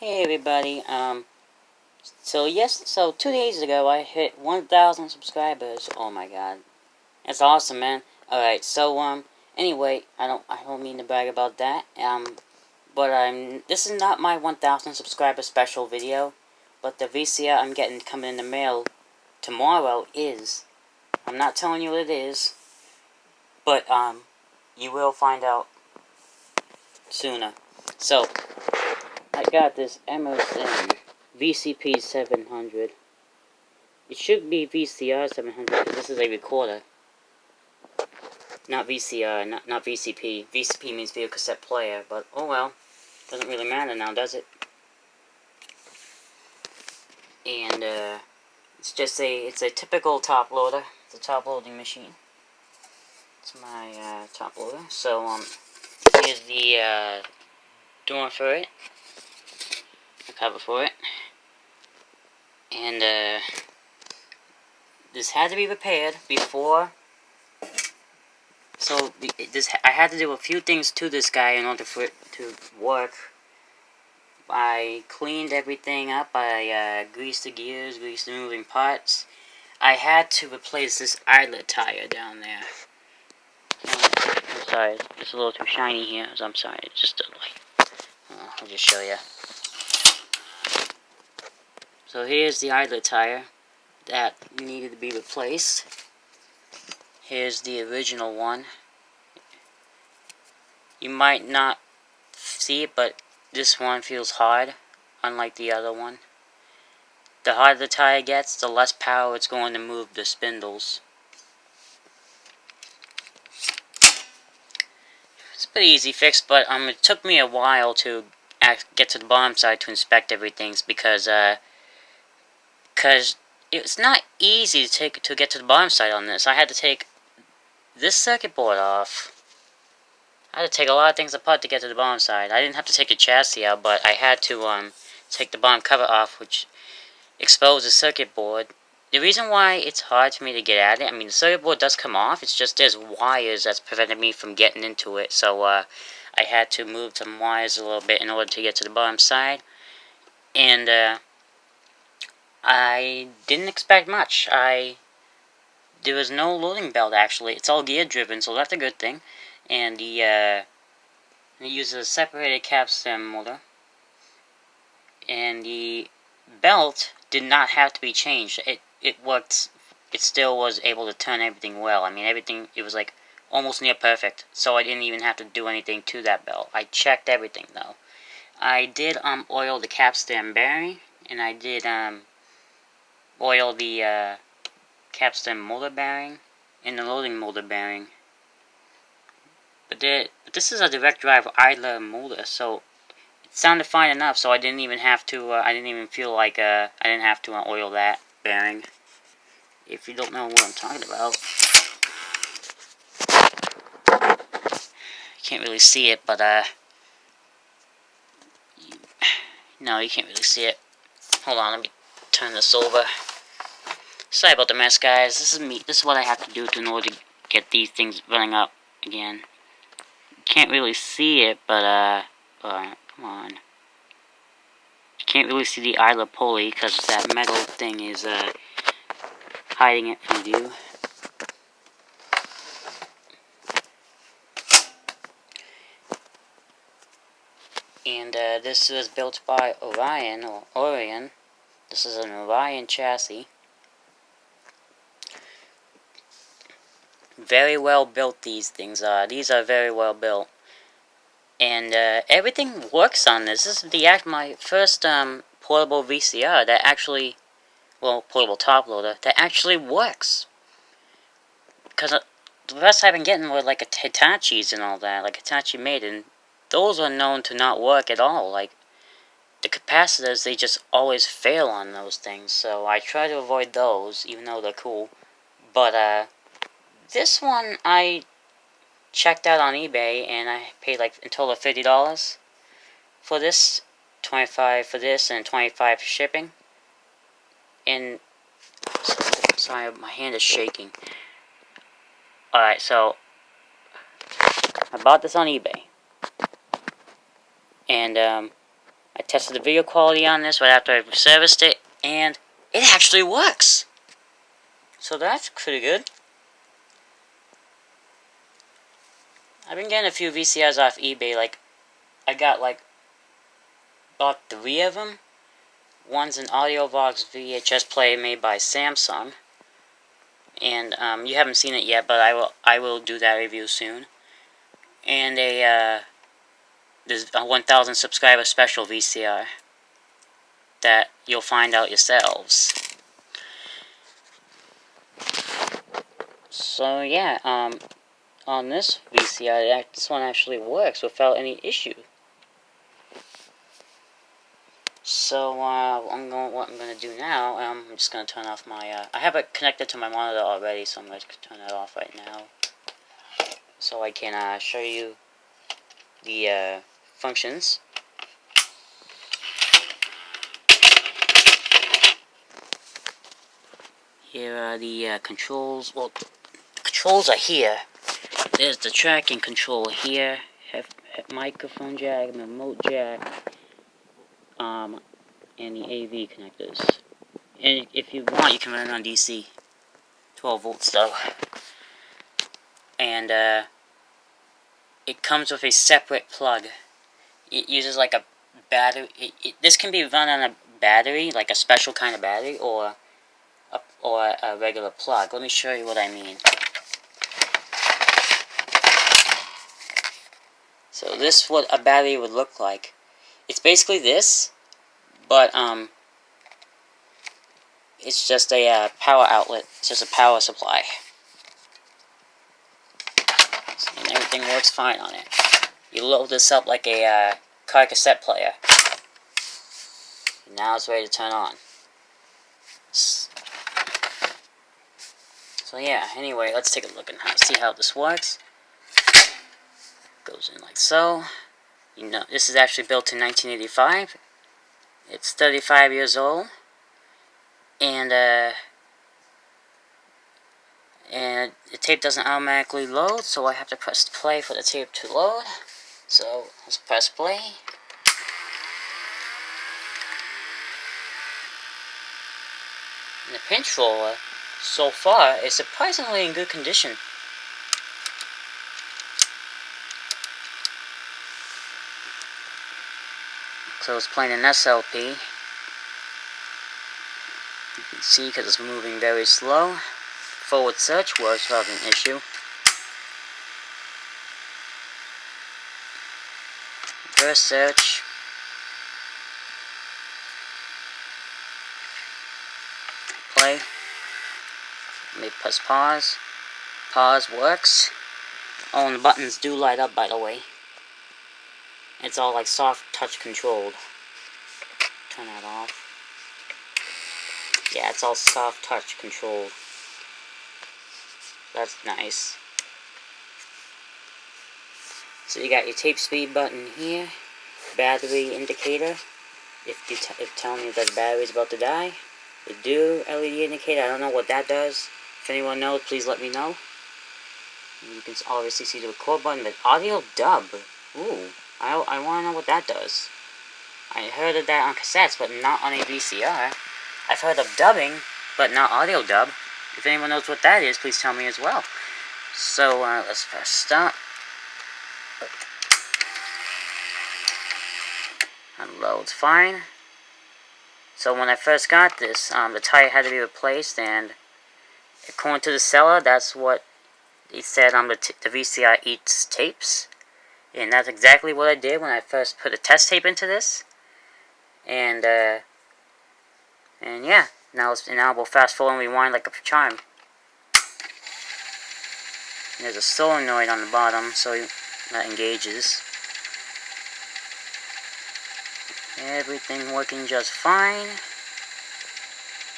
Hey everybody, so 2 days ago I hit 1,000 subscribers. Oh my god. That's awesome, man. Alright, anyway, I don't mean to brag about that, this is not my 1,000 subscriber special video, but the VCR I'm getting coming in the mail tomorrow is. I'm not telling you what it is, but, you will find out sooner. So, I got this Emerson VCP700. It should be VCR700 because this is a recorder. Not VCR, not VCP. VCP means video cassette player, but oh well. Doesn't really matter now, does it? And it's a typical top loader. It's a top loading machine. It's my top loader. So here's the door for it. The cover for it. And this had to be repaired before. So I had to do a few things to this guy in order for it to work. I cleaned everything up. I greased the gears, greased the moving parts. I had to replace this eyelet tire down there. I'm sorry, it's a little too shiny here. So I'm sorry, it's just a light. I'll just show you. So here's the eyelet tire that needed to be replaced. Here's the original one. You might not see it, but this one feels hard, unlike the other one. The harder the tire gets, the less power it's going to move the spindles. It's a pretty easy fix, but it took me a while to get to the bottom side to inspect everything because it's not easy to get to the bottom side on this. I had to take this circuit board off. I had to take a lot of things apart to get to the bottom side. I didn't have to take the chassis out, but I had to take the bottom cover off, which exposed the circuit board. The reason why it's hard for me to get at it, the circuit board does come off, it's just there's wires that's preventing me from getting into it, so I had to move some wires a little bit in order to get to the bottom side. And I didn't expect much. There was no loading belt, actually. It's all gear driven, so that's a good thing. And it uses a separated capstan motor. And the belt did not have to be changed. It worked. It still was able to turn everything well. Everything, it was like almost near perfect. So I didn't even have to do anything to that belt. I checked everything though. I did oil the capstan bearing, and I did oil the capstan motor bearing and the loading motor bearing. But this is a direct drive idler motor, so it sounded fine enough. So I didn't even have to. I didn't even feel like I didn't have to oil that bearing. If you don't know what I'm talking about, you can't really see it, but no, you can't really see it. Hold on, let me turn this over. Sorry about the mess, guys. This is me. This is what I have to do in order to get these things running up again. Can't really see it, but come on. Can't really see the idler pulley because that metal thing is hiding it from view. And this was built by Orion. This is an Orion chassis. Very well built, these things are. These are very well built. And everything works on this. This is my first portable VCR that actually, portable top loader, that actually works. Because the rest I've been getting were like Hitachis and all that, like Hitachi made, and those are known to not work at all. Like, the capacitors, they just always fail on those things. So I try to avoid those, even though they're cool. But this one I checked out on eBay, and I paid like a total of $50 for this, $25 for this, and $25 for shipping. And sorry, my hand is shaking. Alright, so I bought this on eBay, and I tested the video quality on this right after I serviced it, and it actually works. So that's pretty good. I've been getting a few VCRs off eBay. Like, I got bought 3 of them. One's an AudioVox VHS player made by Samsung, and you haven't seen it yet, but I will do that review soon. And there's a 1,000 subscriber special VCR that you'll find out yourselves. So yeah, on this VCR, this one actually works without any issue. So what I'm gonna do now, I'm just gonna turn off my. I have it connected to my monitor already, so I'm gonna turn it off right now, so I can show you the functions. Here are the controls. Well, the controls are here. There's the tracking control here. Have microphone jack, remote jack, and the AV connectors. And if you want, you can run it on DC, 12 volts though. And it comes with a separate plug. It uses like a battery. This can be run on a battery, like a special kind of battery, or a regular plug. Let me show you what I mean. So this is what a battery would look like. It's basically this, but it's just a power outlet. It's just a power supply, and everything works fine on it. You load this up like a car cassette player. Now it's ready to turn on. So yeah, anyway, let's take a look and see how this works. Goes in like so. You know, this is actually built in 1985. It's 35 years old, and the tape doesn't automatically load, so I have to press play for the tape to load. So let's press play. And the pinch roller, so far, is surprisingly in good condition. So it's playing an SLP. You can see because it's moving very slow. Forward search works without an issue. Reverse search. Play. Let me press pause. Pause works. Oh, and the buttons do light up, by the way. It's all like soft touch controlled. Turn that off. Yeah, it's all soft touch controlled. That's nice. So you got your tape speed button here. Battery indicator. If telling you that the battery's about to die. The do LED indicator. I don't know what that does. If anyone knows, please let me know. You can obviously see the record button, but audio dub. Ooh. I want to know what that does. I heard of that on cassettes, but not on a VCR. I've heard of dubbing, but not audio dub. If anyone knows what that is, please tell me as well. So, let's press stop. Unloads fine. So when I first got this, the tire had to be replaced, and according to the seller, that's what he said the VCR eats tapes. And that's exactly what I did when I first put a test tape into this. And yeah, now we'll fast forward and rewind like a charm. And there's a solenoid on the bottom, so that engages. Everything working just fine.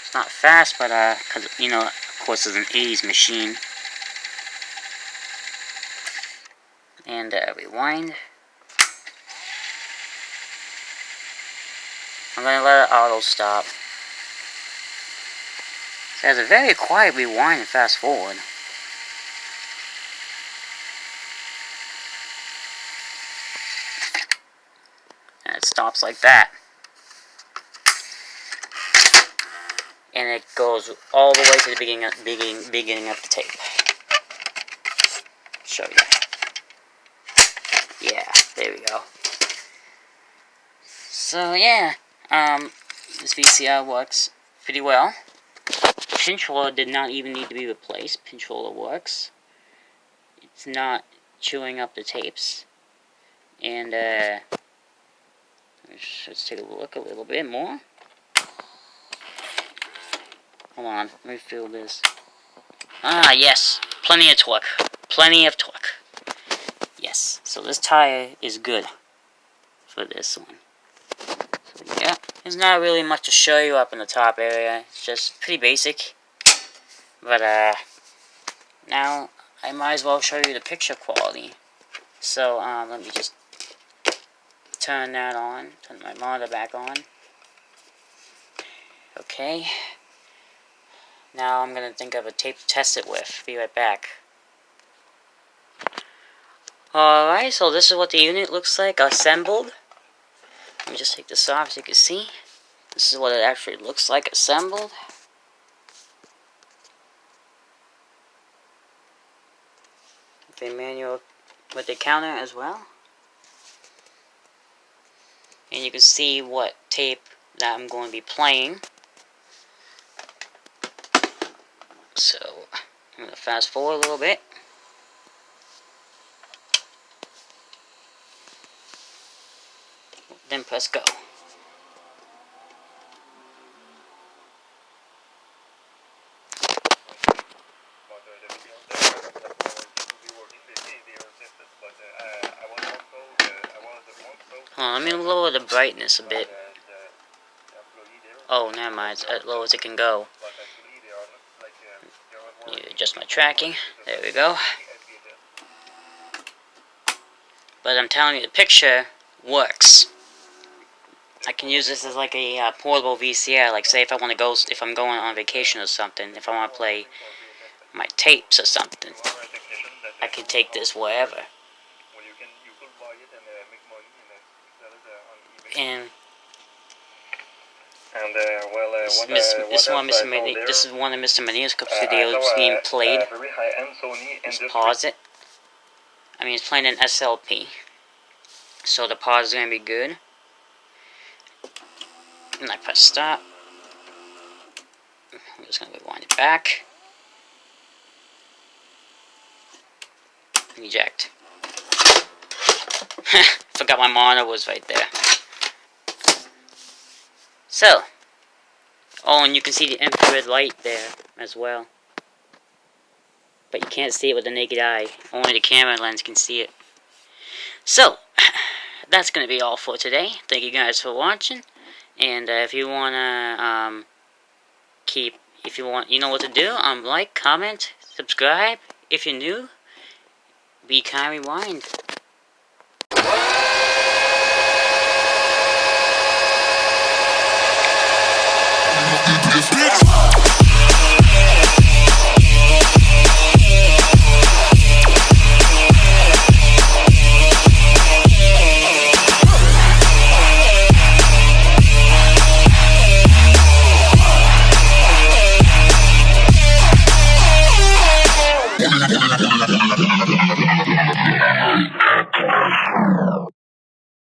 It's not fast, but because of course, it's an 80s machine. And rewind. I'm going to let it auto stop. So it has a very quiet rewind and fast forward. That's stops like that. And it goes all the way to the beginning of the tape. Show you. Yeah, there we go. So yeah, this VCR works pretty well. Pinch roller did not even need to be replaced. Pinch roller works. It's not chewing up the tapes. And let's take a look a little bit more. Hold on, let me feel this. Ah, yes, plenty of torque. Plenty of torque. Yes, so this tire is good for this one. So yeah, there's not really much to show you up in the top area. It's just pretty basic. But now I might as well show you the picture quality. So let me just turn that on. Turn my monitor back on. Okay. Now I'm gonna think of a tape to test it with. Be right back. Alright, so this is what the unit looks like assembled. Let me just take this off so you can see. This is what it actually looks like assembled. The manual with the counter as well. And you can see what tape that I'm going to be playing. So, I'm going to fast forward a little bit. Then press go. Let me lower the brightness a bit. Oh, never mind. It's as low as it can go. Adjust my tracking. There we go. But I'm telling you, the picture works. I can use this as like a portable VCR. Like, say if I want to go, if I'm going on vacation or something, if I want to play my tapes or something, I can take this wherever. And this is one of Mr. Mania's videos being played. Let's pause it. I mean, it's playing an SLP, so the pause is gonna be good. And I press stop. I'm just gonna rewind it back. Eject. Forgot my monitor was right there. So, oh, and you can see the infrared light there as well. But you can't see it with the naked eye. Only the camera lens can see it. So, that's going to be all for today. Thank you guys for watching. And if you want to you know what to do. Like, comment, subscribe. If you're new, be kind, rewind.